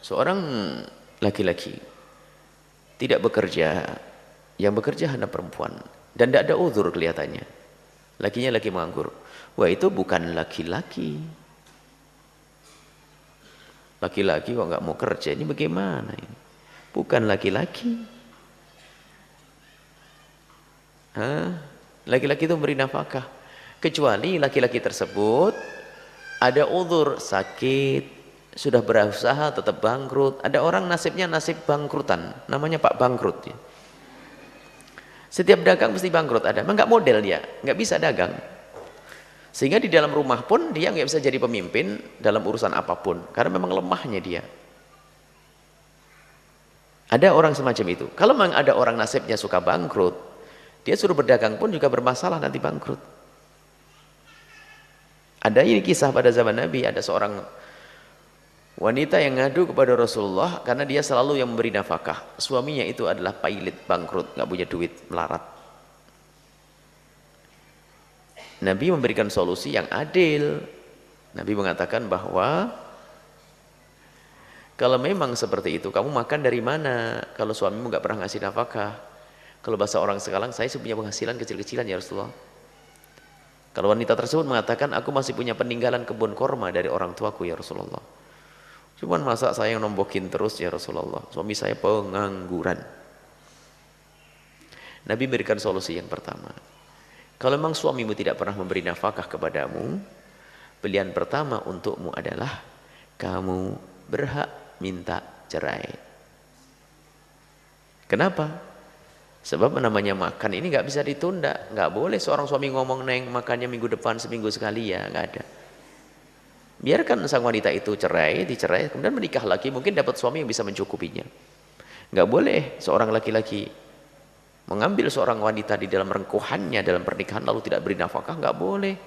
seorang laki-laki tidak bekerja, yang bekerja hanya perempuan dan tidak ada uzur kelihatannya, lakinya laki menganggur, wah itu bukan laki-laki. Laki-laki kok nggak mau kerja, ini bagaimana ini? Bukan laki-laki. Laki-laki itu memberi nafkah, kecuali laki-laki tersebut ada uzur, sakit, sudah berusaha tetap bangkrut. Ada orang nasibnya nasib bangkrutan, namanya Pak Bangkrut ya. Setiap dagang mesti bangkrut, ada, memang nggak model dia, nggak bisa dagang. Sehingga di dalam rumah pun dia nggak bisa jadi pemimpin dalam urusan apapun, karena memang lemahnya dia. Ada orang semacam itu. Kalau memang ada orang nasibnya suka bangkrut, dia suruh berdagang pun juga bermasalah, nanti bangkrut. Ada ini kisah pada zaman Nabi, ada seorang wanita yang ngadu kepada Rasulullah karena dia selalu yang memberi nafkah. Suaminya itu adalah pailit, bangkrut, nggak punya duit, melarat. Nabi memberikan solusi yang adil. Nabi mengatakan bahwa kalau memang seperti itu, kamu makan dari mana? Kalau suamimu nggak pernah ngasih nafkah. Kalau bahasa orang sekarang, saya punya penghasilan kecil-kecilan ya Rasulullah. Kalau wanita tersebut mengatakan, aku masih punya peninggalan kebun korma dari orang tuaku ya Rasulullah. Cuman masa saya yang nombokin terus ya Rasulullah. Suami saya pengangguran. Nabi berikan solusi yang pertama. Kalau memang suamimu tidak pernah memberi nafkah kepadamu, pilihan pertama untukmu adalah kamu berhak minta cerai. Kenapa? Sebab namanya makan ini nggak bisa ditunda. Nggak boleh seorang suami ngomong, neng makannya minggu depan seminggu sekali ya, nggak ada. Biarkan sang wanita itu cerai, dicerai, kemudian menikah lagi, mungkin dapat suami yang bisa mencukupinya. Nggak boleh seorang laki-laki mengambil seorang wanita di dalam rengkuhannya dalam pernikahan lalu tidak beri nafkah, nggak boleh.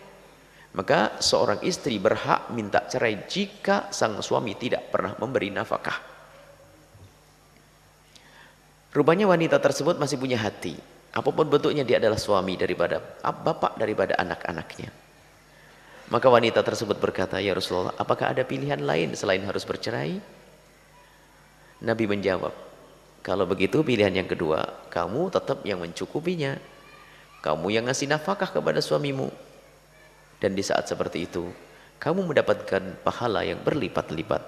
Maka seorang istri berhak minta cerai jika sang suami tidak pernah memberi nafkah. Rupanya wanita tersebut masih punya hati, apapun bentuknya dia adalah suami daripada bapak daripada anak-anaknya. Maka wanita tersebut berkata, ya Rasulullah, apakah ada pilihan lain selain harus bercerai? Nabi menjawab, kalau begitu pilihan yang kedua, kamu tetap yang mencukupinya. Kamu yang ngasih nafkah kepada suamimu. Dan di saat seperti itu, kamu mendapatkan pahala yang berlipat-lipat.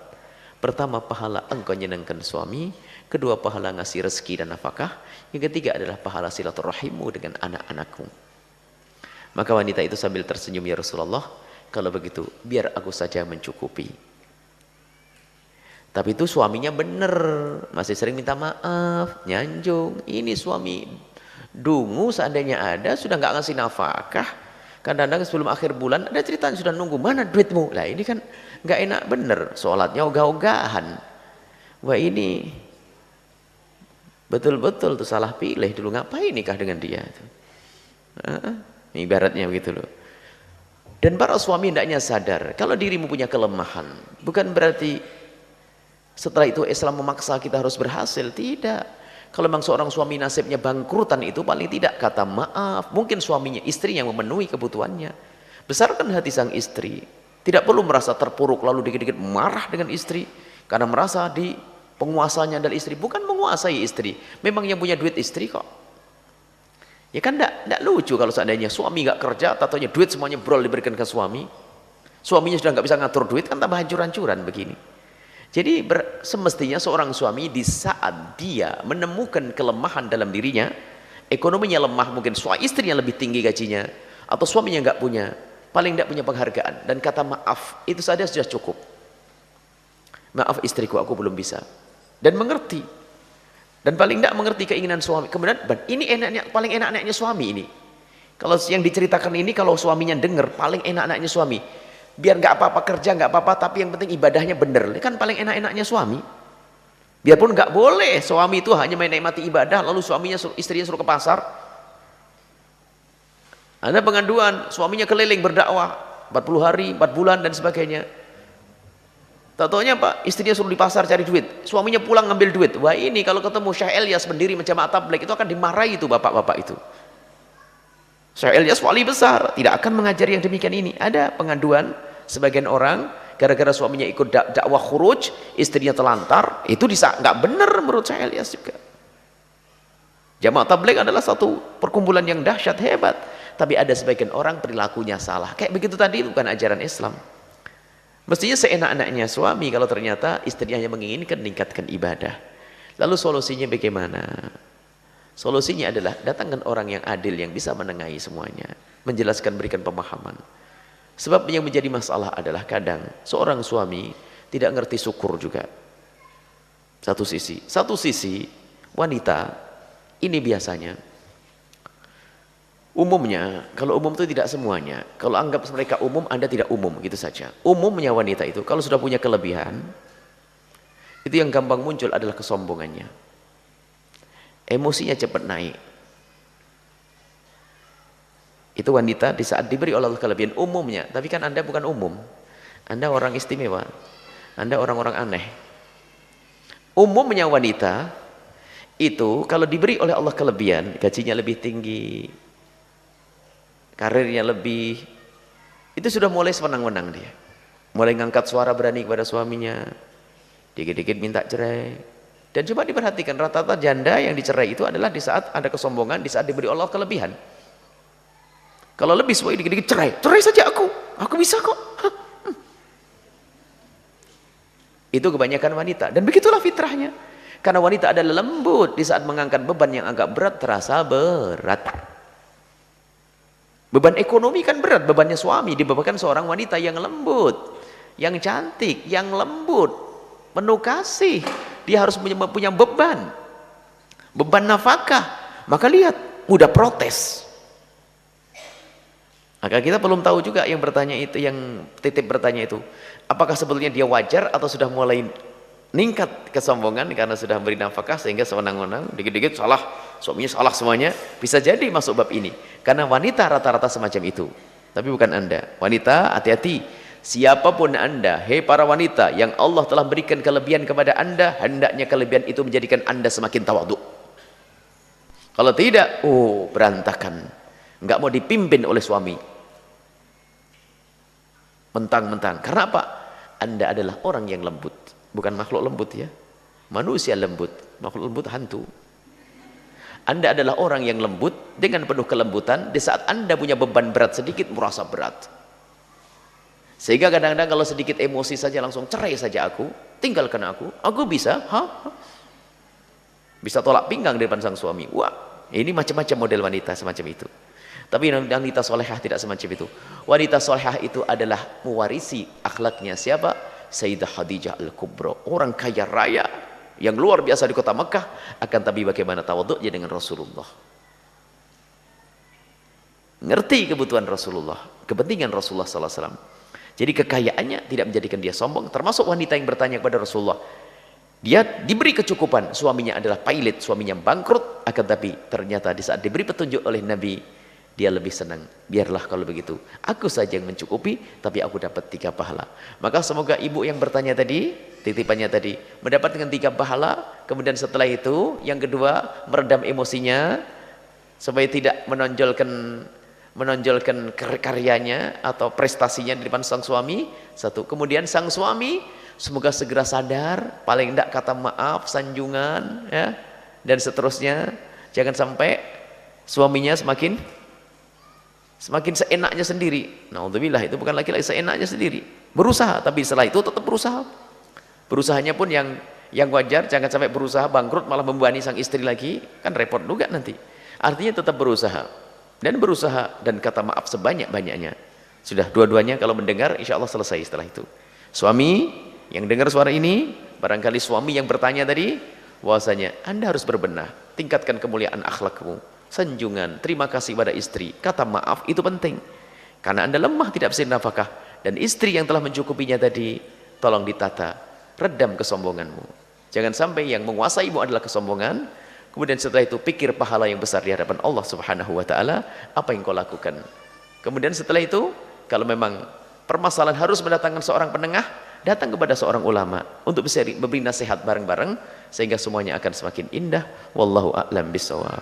Pertama, pahala engkau nyenangkan suami. Kedua, pahala ngasih rezeki dan nafkah. Yang ketiga adalah pahala silaturahimmu dengan anak-anakmu. Maka wanita itu sambil tersenyum, ya Rasulullah, kalau begitu biar aku saja mencukupi. Tapi itu suaminya benar, masih sering minta maaf, nyanjung. Ini suami dungu, seandainya ada sudah nggak ngasih nafkah. Kadang-kadang sebelum akhir bulan ada cerita sudah nunggu, mana duitmu? Lah ini kan nggak enak bener, sholatnya ogah-ogahan. Wah ini betul-betul tuh salah pilih dulu, ngapain nikah dengan dia? Ibaratnya begitu loh. Dan para suami hendaknya sadar, kalau dirimu punya kelemahan, bukan berarti setelah itu Islam memaksa kita harus berhasil, tidak. Kalau memang seorang suami nasibnya bangkrutan itu paling tidak kata maaf, mungkin suaminya, istri yang memenuhi kebutuhannya. Besarkan hati sang istri, tidak perlu merasa terpuruk lalu dikit-dikit marah dengan istri karena merasa di penguasanya adalah istri. Bukan menguasai istri, memang yang punya duit istri kok. Ya kan tidak lucu kalau seandainya suami nggak kerja, tatonya duit semuanya brol diberikan ke suami. Suaminya sudah nggak bisa ngatur duit, kan tambah hancur-hancuran begini. Jadi semestinya seorang suami di saat dia menemukan kelemahan dalam dirinya, ekonominya lemah, mungkin istrinya lebih tinggi gajinya, atau suaminya nggak punya, paling tidak punya penghargaan, dan kata maaf, itu saja sudah cukup. Maaf istriku, aku belum bisa. Dan mengerti. Dan paling tidak mengerti keinginan suami. Kemudian, ini enaknya, paling enak-enaknya suami ini. Kalau yang diceritakan ini, kalau suaminya dengar, paling enak-enaknya suami. Biar nggak apa-apa kerja, nggak apa-apa, tapi yang penting ibadahnya bener. Ini kan paling enak-enaknya suami. Biarpun nggak boleh suami itu hanya menikmati ibadah, lalu istrinya suruh ke pasar. Ada pengaduan, suaminya keliling berdakwah 40 hari, 4 bulan dan sebagainya. Tak-taunya Pak, istrinya suruh di pasar cari duit, suaminya pulang ngambil duit. Wah ini kalau ketemu Syekh Ilyas pendiri Jamaah Tabligh itu akan dimarahi itu bapak-bapak itu. Syekh Ilyas wali besar, tidak akan mengajari yang demikian ini. Ada pengaduan sebagian orang gara-gara suaminya ikut dakwah khuruj, istrinya telantar, itu nggak benar menurut saya Ilyas juga. Jamaah tabligh adalah satu perkumpulan yang dahsyat, hebat, tapi ada sebagian orang perilakunya salah. Kayak begitu tadi, bukan ajaran Islam. Mestinya seenak-enaknya suami kalau ternyata istrinya hanya menginginkan meningkatkan ibadah. Lalu solusinya bagaimana? Solusinya adalah datangkan orang yang adil yang bisa menengahi semuanya, menjelaskan, berikan pemahaman. Sebab yang menjadi masalah adalah kadang seorang suami tidak ngerti syukur juga. Satu sisi wanita ini biasanya umumnya, kalau umum itu tidak semuanya. Kalau anggap mereka umum, Anda tidak umum, gitu saja. Umumnya wanita itu kalau sudah punya kelebihan, itu yang gampang muncul adalah kesombongannya. Emosinya cepat naik. Itu wanita di saat diberi oleh Allah kelebihan umumnya, tapi kan Anda bukan umum. Anda orang istimewa. Anda orang-orang aneh. Umumnya wanita itu kalau diberi oleh Allah kelebihan, gajinya lebih tinggi, karirnya lebih, itu sudah mulai sewenang-wenang dia. Mulai ngangkat suara berani kepada suaminya. Dikit-dikit minta cerai. Dan coba diperhatikan, rata-rata janda yang dicerai itu adalah di saat ada kesombongan, di saat diberi Allah kelebihan. Kalau lebih semuanya dikit-dikit cerai saja aku bisa kok. Itu kebanyakan wanita, dan begitulah fitrahnya. Karena wanita adalah lembut, di saat mengangkat beban yang agak berat terasa berat. Beban ekonomi kan berat, bebannya suami dibebankan seorang wanita yang lembut, yang cantik, yang lembut, penuh kasih. Dia harus punya beban nafkah. Maka lihat, mudah protes. Maka kita belum tahu juga yang bertanya itu, yang titip bertanya itu, apakah sebetulnya dia wajar atau sudah mulai meningkat kesombongan karena sudah beri nafkah sehingga sewenang-wenang, dikit-dikit salah, suaminya salah semuanya. Bisa jadi masuk bab ini, karena wanita rata-rata semacam itu. Tapi bukan Anda. Wanita, hati-hati. Siapapun Anda, hei para wanita yang Allah telah berikan kelebihan kepada Anda, hendaknya kelebihan itu menjadikan Anda semakin tawadhu. Kalau tidak, berantakan. Nggak mau dipimpin oleh suami. Mentang-mentang. Karena apa? Anda adalah orang yang lembut. Bukan makhluk lembut ya. Manusia lembut. Makhluk lembut hantu. Anda adalah orang yang lembut dengan penuh kelembutan. Di saat Anda punya beban berat sedikit, merasa berat. Sehingga kadang-kadang kalau sedikit emosi saja langsung cerai saja aku, tinggalkan aku bisa, bisa tolak pinggang di depan sang suami. Wah, ini macam-macam model wanita semacam itu. Tapi wanita solehah tidak semacam itu. Wanita solehah itu adalah mewarisi akhlaknya siapa? Sayyidah Khadijah Al-Kubra, orang kaya raya yang luar biasa di kota Mekah, akan tapi bagaimana tawadhu'nya dengan Rasulullah. Ngerti kebutuhan Rasulullah, kepentingan Rasulullah sallallahu alaihi wasallam. Jadi kekayaannya tidak menjadikan dia sombong. Termasuk wanita yang bertanya kepada Rasulullah, dia diberi kecukupan, suaminya adalah pilot, suaminya bangkrut, akan tapi ternyata di saat diberi petunjuk oleh Nabi, dia lebih senang. Biarlah kalau begitu, aku saja yang mencukupi, tapi aku dapat 3 pahala. Maka semoga ibu yang bertanya tadi, titipannya tadi, mendapatkan 3 pahala. Kemudian setelah itu, yang kedua, meredam emosinya supaya tidak menonjolkan karyanya atau prestasinya di depan sang suami. Satu. Kemudian sang suami semoga segera sadar, paling tidak kata maaf, sanjungan, ya, dan seterusnya. Jangan sampai suaminya semakin seenaknya sendiri. Naudzubillah, itu bukan laki-laki seenaknya sendiri. Berusaha, tapi setelah itu tetap berusaha. Berusahanya pun yang wajar, jangan sampai berusaha bangkrut malah membebani sang istri lagi, kan repot juga nanti. Artinya tetap berusaha. Dan kata maaf sebanyak-banyaknya. Sudah dua-duanya kalau mendengar, insya Allah selesai setelah itu. Suami yang dengar suara ini, barangkali suami yang bertanya tadi, bahwasanya Anda harus berbenah, tingkatkan kemuliaan akhlakmu. Sanjungan, terima kasih pada istri, kata maaf itu penting. Karena Anda lemah tidak bisa nafkah, dan istri yang telah mencukupinya tadi, tolong ditata, redam kesombonganmu. Jangan sampai yang menguasaimu adalah kesombongan. Kemudian setelah itu pikir pahala yang besar di hadapan Allah Subhanahu wa taala, apa yang kau lakukan. Kemudian setelah itu, kalau memang permasalahan harus mendatangkan seorang penengah, datang kepada seorang ulama untuk bisa memberi nasihat bareng-bareng sehingga semuanya akan semakin indah. Wallahu a'lam bishawab.